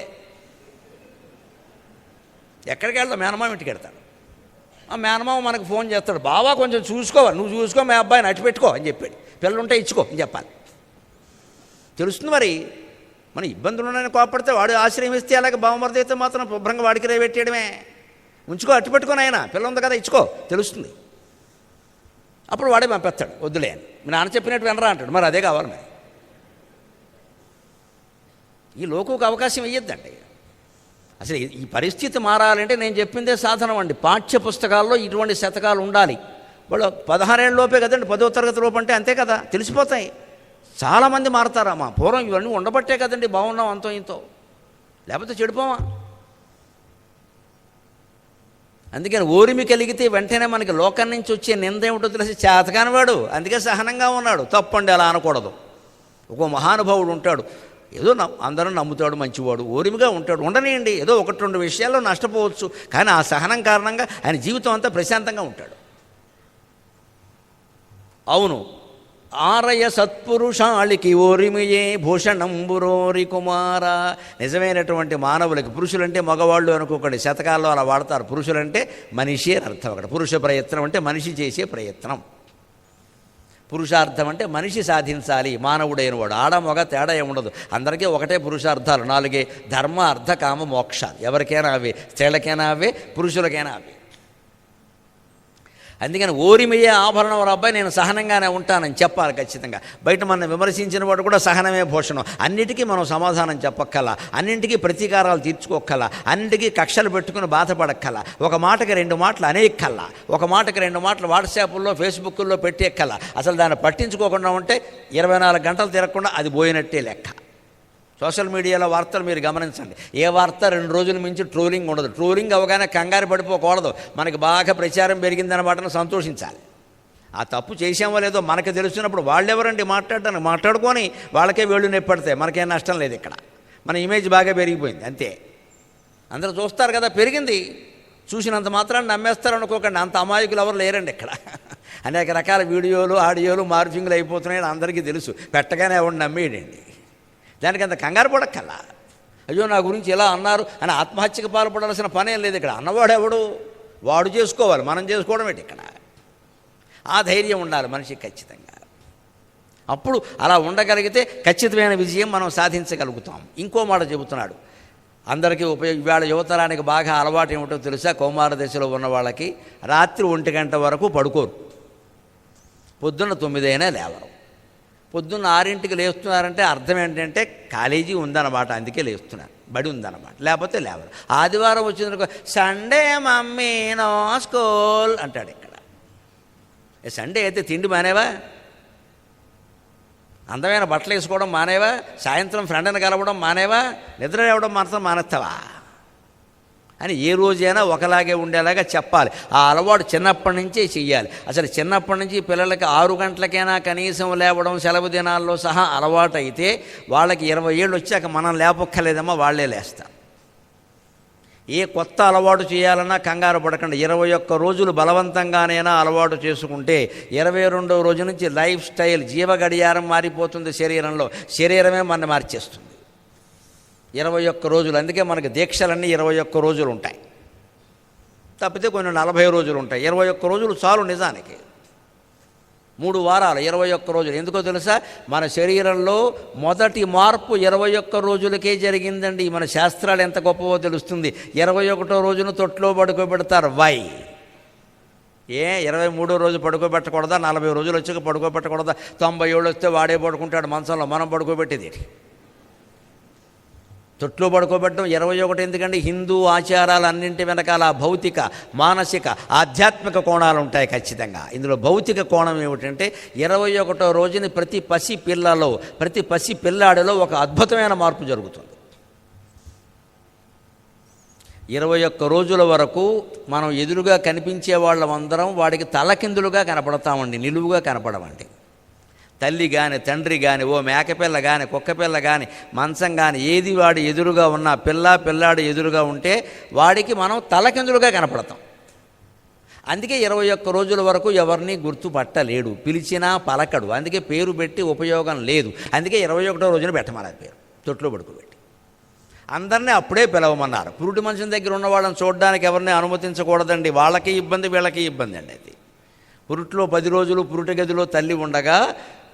ఎక్కడికి వెళ్తావు, మేనమామ ఇంటికి వెళ్తాడు. ఆ మేనమామ మనకు ఫోన్ చేస్తాడు, బావా కొంచెం చూసుకోవాలి, నువ్వు చూసుకో, మీ అబ్బాయిని అట్టి పెట్టుకో అని చెప్పాడు. పిల్లలుంటే ఇచ్చుకో అని చెప్పాలి. తెలుస్తుంది మరి. మన ఇబ్బందులు ఉన్నాయని కోపడితే వాడు ఆశ్రయం ఇస్తే, అలాగే బావమరిది అయితే మాత్రం శుభ్రంగా వాడికి రేవెట్టేయడమే. ఉంచుకో, అట్టి పెట్టుకొని ఆయన పిల్ల ఉంది కదా, ఇచ్చుకో, తెలుస్తుంది. అప్పుడు వాడే పంపిస్తాడు, వద్దులే అని. మీ నాన్న చెప్పినట్టు వినరా అంటాడు. మరి అదే కావాలి. మరి ఈ లోకుకు అవకాశం ఇయ్యద్దండి. అసలు ఈ పరిస్థితి మారాలంటే నేను చెప్పిందే సాధనం అండి. పాఠ్య పుస్తకాల్లో ఇటువంటి శతకాలు ఉండాలి. వాళ్ళు 16 ఏళ్ళ లోపే కదండి, 10వ తరగతి లోపు అంటే అంతే కదా, తెలిసిపోతాయి. చాలామంది మారతారమ్మా. పూర్వం ఇవన్నీ ఉండబట్టే కదండి బాగున్నాం అంతో ఇంతో, లేకపోతే చెడిపోమా. అందుకని ఓరిమి కలిగితే వెంటనే మనకి లోకం నుంచి వచ్చే నింద ఏమిటో తెలిసి చేతకాని వాడు, అందుకే సహనంగా ఉన్నాడు. తప్పండి అలా అనకూడదు. ఒక మహానుభావుడు ఉంటాడు, ఏదో అందరూ నమ్ముతాడు, మంచివాడు, ఓరిమిగా ఉంటాడు. ఉండనియండి, ఏదో 1-2 విషయాల్లో నష్టపోవచ్చు, కానీ ఆ సహనం కారణంగా ఆయన జీవితం అంతా ప్రశాంతంగా ఉంటాడు. అవును, ఆరయ సత్పురుషాళికి ఓరిమియే భూషణంబురోరి కుమార. నిజమైనటువంటి మానవులకి, పురుషులంటే మగవాళ్ళు అనుకోకండి, శతకాల్లో అలా వాడతారు. పురుషులంటే మనిషి అని అర్థం. అక్కడ పురుష ప్రయత్నం అంటే మనిషి చేసే ప్రయత్నం. పురుషార్థం అంటే మనిషి సాధించాలి, మానవుడైన వాడు. ఆడ మగ తేడా ఏముండదు, అందరికీ ఒకటే పురుషార్థాలు, 4 ధర్మ అర్థ కామ మోక్షాలు. ఎవరికైనా అవే, స్త్రీలకైనా అవే, పురుషులకైనా అవే. అందుకని ఓరిమయ్యే ఆభరణం అబ్బాయి నేను సహనంగానే ఉంటానని చెప్పాలి ఖచ్చితంగా. బయట మనం విమర్శించిన వాడు కూడా సహనమే భూషణం. అన్నిటికీ మనం సమాధానం చెప్పక్కల, అన్నింటికీ ప్రతీకారాలు తీర్చుకోక్కల, అన్నింటికీ కక్షలు పెట్టుకుని బాధపడక్కల, ఒక మాటకి 2 మాటలు అనేక్కల్లా, ఒక మాటకి 2 మాటలు వాట్సాప్లో ఫేస్బుక్లో పెట్టేక్కల. అసలు దాన్ని పట్టించుకోకుండా ఉంటే 24 గంటలు తిరగకుండా అది పోయినట్టే లెక్క. సోషల్ మీడియాలో వార్తలు మీరు గమనించండి. ఏ వార్త 2 రోజుల మించి ట్రోలింగ్ ఉండదు. ట్రోలింగ్ అవగానే కంగారు పడిపోకూడదు. మనకి బాగా ప్రచారం పెరిగిందన్నమాటను సంతోషించాలి. ఆ తప్పు చేసామో లేదో మనకు తెలుస్తున్నప్పుడు వాళ్ళెవరండి మాట్లాడడానికి, మాట్లాడుకొని వాళ్ళకే వేళ్ళు నొప్పెడతాయి. మనకేం నష్టం లేదు. ఇక్కడ మన ఇమేజ్ బాగా పెరిగిపోయింది అంతే. అందరూ చూస్తారు కదా, పెరిగింది. చూసినంత మాత్రాన్ని నమ్మేస్తారు అనుకోకండి. అంత అమాయకులు ఎవరు లేరండి ఇక్కడ. అనేక రకాల వీడియోలు, ఆడియోలు, మార్ఫింగ్లు అయిపోతున్నాయని అందరికీ తెలుసు. పెట్టగానే ఎవరు నమ్మేయండి. దానికి అంత కంగారు పడక్కల్లా. అయ్యో నా గురించి ఇలా అన్నారు అని ఆత్మహత్యకు పాల్పడాల్సిన పనేం లేదు ఇక్కడ. అన్నవాడు ఎవడు, వాడు చేసుకోవాలి, మనం చేసుకోవడం ఏంటి ఇక్కడ. ఆ ధైర్యం ఉండాలి మనిషికి ఖచ్చితంగా. అప్పుడు అలా ఉండగలిగితే ఖచ్చితమైన విజయం మనం సాధించగలుగుతాం. ఇంకో మాట చెబుతున్నాడు, అందరికీ ఇవాళ యువతరానికి బాగా అలవాటు ఏమిటో తెలుసా? కౌమార దశలో ఉన్న వాళ్ళకి రాత్రి 1 గంట వరకు పడుకోరు, పొద్దున్న 9 అయినా లేవరు. పొద్దున్న 6ంటికి లేస్తున్నారంటే అర్థం ఏంటంటే కాలేజీ ఉందన్నమాట, అందుకే లేస్తున్నారు, బడి ఉందన్నమాట. లేకపోతే లేవరు. ఆదివారం వచ్చిందనుకో, సండే మమ్మీ నో స్కూల్ అంటాడు. ఇక్కడ సండే అయితే తిండి మానేవా, అందమైన బట్టలు వేసుకోవడం మానేవా, సాయంత్రం ఫ్రెండ్ని కలవడం మానేవా, నిద్ర లేవడం మాత్రం మానేస్తావా అని ఏ రోజైనా ఒకలాగే ఉండేలాగా చెప్పాలి. ఆ అలవాటు చిన్నప్పటి నుంచే చెయ్యాలి. అసలు చిన్నప్పటి నుంచి పిల్లలకి 6 గంటలకైనా కనీసం లేవడం సెలవు దినాల్లో సహా అలవాటు అయితే వాళ్ళకి 20 ఏళ్ళు వచ్చాక మనం లేపక్కర్లేదమ్మా, వాళ్ళే లేస్తారు. ఏ కొత్త అలవాటు చేయాలన్నా కంగారు పడకండి. 21 రోజులు బలవంతంగానైనా అలవాటు చేసుకుంటే 22వ రోజు నుంచి లైఫ్ స్టైల్, జీవ గడియారం మారిపోతుంది శరీరంలో. శరీరమే మన మార్చేస్తుంది 21 రోజులు. అందుకే మనకి దీక్షలన్నీ 21 రోజులు ఉంటాయి, తప్పితే కొన్ని 40 రోజులు ఉంటాయి. 21 రోజులు చాలు నిజానికి. 3 వారాలు 21 రోజులు. ఎందుకో తెలుసా? మన శరీరంలో మొదటి మార్పు 21 రోజులకే జరిగిందండి. మన శాస్త్రాలు ఎంత గొప్పవో తెలుస్తుంది. 21వ రోజున తొట్లో పడుకోబెడతారు. వై? 23వ రోజు పడుకోబెట్టకూడదా? 40 రోజులు వచ్చాక పడుకోబెట్టకూడదా? 90 ఏళ్ళు వస్తే వాడే పడుకుంటాడు మంచంలో, మనం పడుకోబెట్టేది తొట్లో పడుకోబెట్టడం. 21 ఎందుకంటే హిందూ ఆచారాలన్నింటి వెనకాల భౌతిక, మానసిక, ఆధ్యాత్మిక కోణాలు ఉంటాయి ఖచ్చితంగా. ఇందులో భౌతిక కోణం ఏమిటంటే 21వ రోజుని ప్రతి పసి పిల్లలో, ప్రతి పసి పిల్లాడిలో ఒక అద్భుతమైన మార్పు జరుగుతుంది. 21 రోజుల వరకు మనం ఎదురుగా కనిపించే వాళ్ళమందరం వాడికి తలకిందులుగా కనపడతామండి, నిలువుగా కనపడమండి. తల్లి కానీ, తండ్రి కానీ, ఓ మేకపిల్ల కానీ, కుక్కపిల్ల కానీ, మంచం కానీ, ఏది వాడు ఎదురుగా ఉన్న పిల్లాడు ఎదురుగా ఉంటే వాడికి మనం తలకిందులుగా కనపడతాం. అందుకే 21 రోజుల వరకు ఎవరిని గుర్తుపట్టలేడు, పిలిచినా పలకడు. అందుకే పేరు పెట్టి ఉపయోగం లేదు. అందుకే 21వ రోజున పెట్టమన్నారు పేరు, తొట్లో పడుకోబెట్టి. అందరినీ అప్పుడే పిలవమన్నారు. పురుటి మనిషి దగ్గర ఉన్న వాళ్ళని చూడడానికి ఎవరిని అనుమతించకూడదండి. వాళ్ళకి ఇబ్బంది, వీళ్ళకి ఇబ్బంది అండి. అది పురుట్లో 10 రోజులు పురుటి గదిలో తల్లి ఉండగా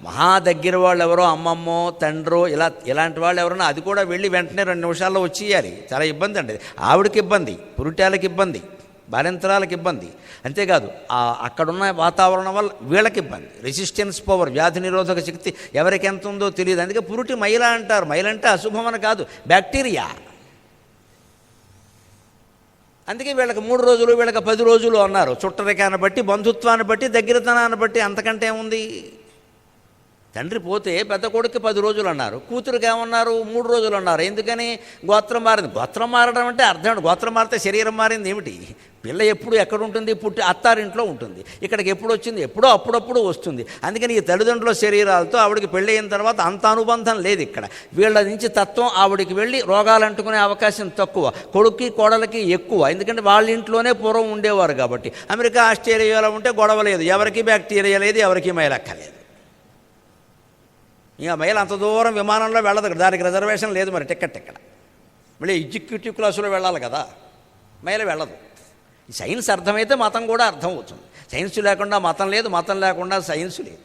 మహా దగ్గర వాళ్ళు ఎవరో అమ్మమ్మో తండ్రో ఇలాంటి వాళ్ళు ఎవరన్నా అది కూడా వెళ్ళి వెంటనే 2 నిమిషాల్లో వచ్చేయాలి. చాలా ఇబ్బంది అండి. ఆవిడకి ఇబ్బంది, పురుటాలకి ఇబ్బంది, బాలింతరాలకు ఇబ్బంది. అంతేకాదు అక్కడున్న వాతావరణం వల్ల వీళ్ళకి ఇబ్బంది. రెసిస్టెన్స్ పవర్, వ్యాధి నిరోధక శక్తి ఎవరికి ఎంత ఉందో తెలియదు. అందుకే పురుటి మైల అంటారు. మైల అంటే అశుభమని కాదు, బ్యాక్టీరియా. అందుకే వీళ్ళకి 3 రోజులు, వీళ్ళకి 10 రోజులు అన్నారు. చుట్టరికాన్ని బట్టి, బంధుత్వాన్ని బట్టి, దగ్గరతనాన్ని బట్టి. అంతకంటే ఉంది. తండ్రి పోతే పెద్ద కొడుకు 10 రోజులు అన్నారు, కూతురుకి ఏమన్నారు? 3 రోజులు అన్నారు. ఎందుకని? గోత్రం మారింది. గోత్రం మారడం అంటే అర్థం, గోత్రం మారితే శరీరం మారింది ఏమిటి? పిల్ల ఎప్పుడు ఎక్కడ ఉంటుంది? పుట్టి అత్తారింట్లో ఉంటుంది. ఇక్కడికి ఎప్పుడు వచ్చింది? ఎప్పుడో అప్పుడప్పుడు వస్తుంది. అందుకని ఈ తల్లిదండ్రుల శరీరాలతో ఆవిడికి పెళ్ళి అయిన తర్వాత అంత అనుబంధం లేదు ఇక్కడ. వీళ్ళ నుంచి తత్వం ఆవిడికి వెళ్ళి రోగాలు అంటుకునే అవకాశం తక్కువ, కొడుక్కి కోడలకి ఎక్కువ. ఎందుకంటే వాళ్ళ ఇంట్లోనే పూర్వం ఉండేవారు కాబట్టి. అమెరికా, ఆస్ట్రేలియాలో ఉంటే గొడవ లేదు, ఎవరికి బ్యాక్టీరియా లేదు, ఎవరికి మైలక్కలేదు. ఇక మైలు అంత దూరం విమానంలో వెళ్ళదు, దానికి రిజర్వేషన్ లేదు. మరి టికెట్ ఇక్కడ మళ్ళీ ఎగ్జిక్యూటివ్ క్లాసులో వెళ్ళాలి కదా, మైలు వెళ్ళదు. ఈ సైన్స్ అర్థమైతే మతం కూడా అర్థం అవుతుంది. సైన్స్ లేకుండా మతం లేదు, మతం లేకుండా సైన్స్ లేదు.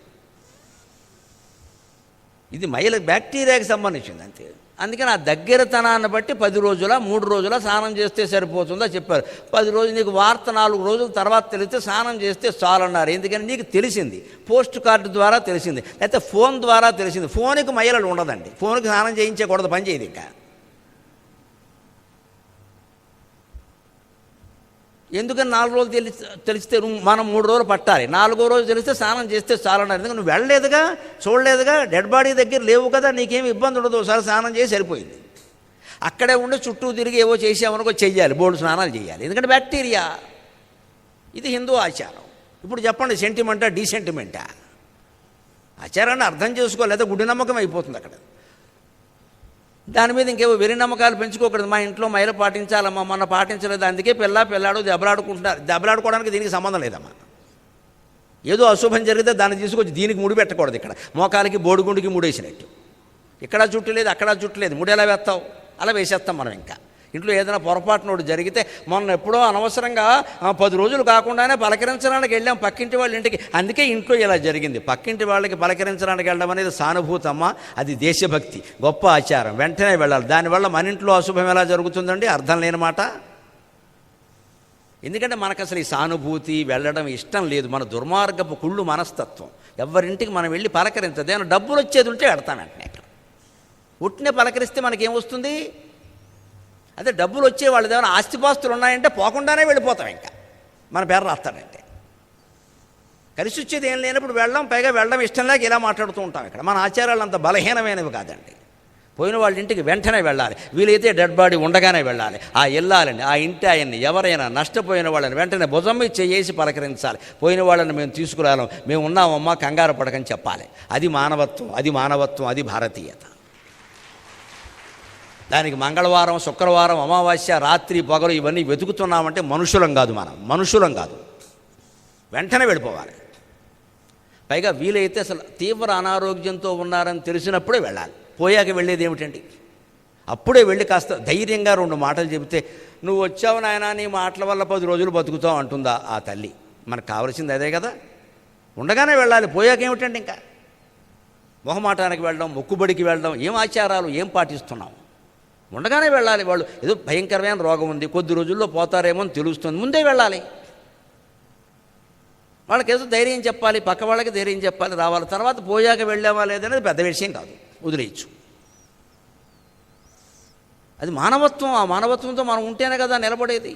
ఇది మైల బ్యాక్టీరియాకి సంబంధించింది అంతే. అందుకని ఆ దగ్గరతనాన్ని బట్టి 10 రోజుల 3 రోజుల స్నానం చేస్తే సరిపోతుందో చెప్పారు. 10 రోజులు నీకు వార్త 4 రోజుల తర్వాత తెలిస్తే స్నానం చేస్తే చాలన్నారు. ఎందుకని? నీకు తెలిసింది, పోస్ట్ కార్డు ద్వారా తెలిసింది, లేకపోతే ఫోన్ ద్వారా తెలిసింది. ఫోన్కి మైలలు ఉండదండి, ఫోన్కి స్నానం చేయించకూడదు, పని చేయదు. ఇంకా ఎందుకని 4 రోజులు తెలిస్తే మనం 3 రోజులు పట్టాలి, 4వ రోజు తెలిస్తే స్నానం చేస్తే చాలన్నారు. ఎందుకంటే నువ్వు వెళ్ళలేదుగా, చూడలేదుగా, డెడ్ బాడీ దగ్గర లేవు కదా, నీకేమి ఇబ్బంది ఉండదు, ఒకసారి స్నానం చేసి సరిపోయింది. అక్కడే ఉండి చుట్టూ తిరిగి ఏవో చేసామనుకో చెయ్యాలి, బోల్డ్ స్నానాలు చేయాలి, ఎందుకంటే బ్యాక్టీరియా. ఇది హిందూ ఆచారం. ఇప్పుడు చెప్పండి, సెంటిమెంటా డీసెంటిమెంటా? ఆచారాన్ని అర్థం చేసుకోలేదా గుడి నమ్మకం అయిపోతుంది అక్కడ. దాని మీద ఇంకేవో వెరి నమ్మకాలు పెంచుకోకూడదు. మా ఇంట్లో మహిళ పాటించాలమ్మా, మొన్న పాటించలేదు, అందుకే పిల్లాడు దెబ్బలాడుకుంటున్నారు. దెబ్బలాడుకోవడానికి దీనికి సంబంధం లేదమ్మా. ఏదో అశుభం జరిగితే దాన్ని తీసుకొచ్చి దీనికి ముడి పెట్టకూడదు. ఇక్కడ మోకాలికి బోడిగుండికి ముడేసినట్టు, ఇక్కడ జుట్టు లేదు, అక్కడ జుట్టు లేదు, ముడి ఎలా వేస్తావు? అలా వేసేస్తాం మనం. ఇంకా ఇంట్లో ఏదైనా పొరపాటునోడు జరిగితే, మొన్న ఎప్పుడో అనవసరంగా 10 రోజులు కాకుండానే పలకరించడానికి వెళ్ళాం పక్కింటి వాళ్ళ ఇంటికి, అందుకే ఇంట్లో ఇలా జరిగింది. పక్కింటి వాళ్ళకి పలకరించడానికి వెళ్ళడం అనేది సానుభూతమ్మ, అది దేశభక్తి, గొప్ప ఆచారం, వెంటనే వెళ్ళాలి. దానివల్ల మన ఇంట్లో అశుభం ఎలా జరుగుతుందండి? అర్థం లేని మాట. ఎందుకంటే మనకు అసలు ఈ సానుభూతి వెళ్ళడం ఇష్టం లేదు, మన దుర్మార్గపు కుళ్ళు మనస్తత్వం. ఎవరింటికి మనం వెళ్ళి పలకరించదు. ఏమైనా డబ్బులు వచ్చేది ఉంటే వెడతాం వెంటనే. ఉట్టినే పలకరిస్తే మనకేమొస్తుంది? అదే డబ్బులు వచ్చే వాళ్ళు ఏమైనా ఆస్తిపాస్తులు ఉన్నాయంటే పోకుండానే వెళ్ళిపోతాం. ఇంకా మన పేరు రాస్తాడంటే కలిసి వచ్చేది ఏం లేనప్పుడు వెళ్ళడం, పైగా వెళ్ళడం ఇష్టం లేక ఇలా మాట్లాడుతూ ఉంటాం. ఇక్కడ మన ఆచారాలు అంత బలహీనమైనవి కాదండి. పోయిన వాళ్ళ ఇంటికి వెంటనే వెళ్ళాలి, వీలైతే డెడ్ బాడీ ఉండగానే వెళ్ళాలి. వెళ్ళాలండి, ఆ ఇంటి ఆయన్ని ఎవరైనా నష్టపోయిన వాళ్ళని వెంటనే భుజం మీద చేసి పలకరించాలి. పోయిన వాళ్ళని మేము తీసుకురాలం, మేము ఉన్నామమ్మా, కంగారు పడకని చెప్పాలి. అది మానవత్వం, అది మానవత్వం, అది భారతీయత. దానికి మంగళవారం, శుక్రవారం, అమావాస్య, రాత్రి పగలు ఇవన్నీ వెతుకుతున్నామంటే మనుషులం కాదు, మనం మనుషులం కాదు. వెంటనే వెళ్ళిపోవాలి. పైగా వీలైతే అసలు తీవ్ర అనారోగ్యంతో ఉన్నారని తెలిసినప్పుడే వెళ్ళాలి. పోయాక వెళ్ళేది ఏమిటండి? అప్పుడే వెళ్ళి కాస్త ధైర్యంగా 2 మాటలు చెబితే, నువ్వు వచ్చావు నాయనా, నీ మాటల వల్ల 10 రోజులు బతుకుతావు అంటుందా ఆ తల్లి. మనకు కావాల్సింది అదే కదా. ఉండగానే వెళ్ళాలి, పోయాక ఏమిటండి? ఇంకా మొహమాటానికి వెళ్ళడం, మొక్కుబడికి వెళ్ళడం, ఏం ఆచారాలు, ఏం పాటిస్తున్నాం? ఉండగానే వెళ్ళాలి. వాళ్ళు ఏదో భయంకరమైన రోగం ఉంది, కొద్ది రోజుల్లో పోతారేమో అని తెలుస్తుంది, ముందే వెళ్ళాలి. వాళ్ళకి ఏదో ధైర్యం చెప్పాలి, పక్క వాళ్ళకి ధైర్యం చెప్పాలి, రావాలి. తర్వాత పోయాక వెళ్ళావా లేదనేది పెద్ద విషయం కాదు, వదిలేయచ్చు. అది మానవత్వం. ఆ మానవత్వంతో మనం ఉంటేనే కదా నిలబడేది.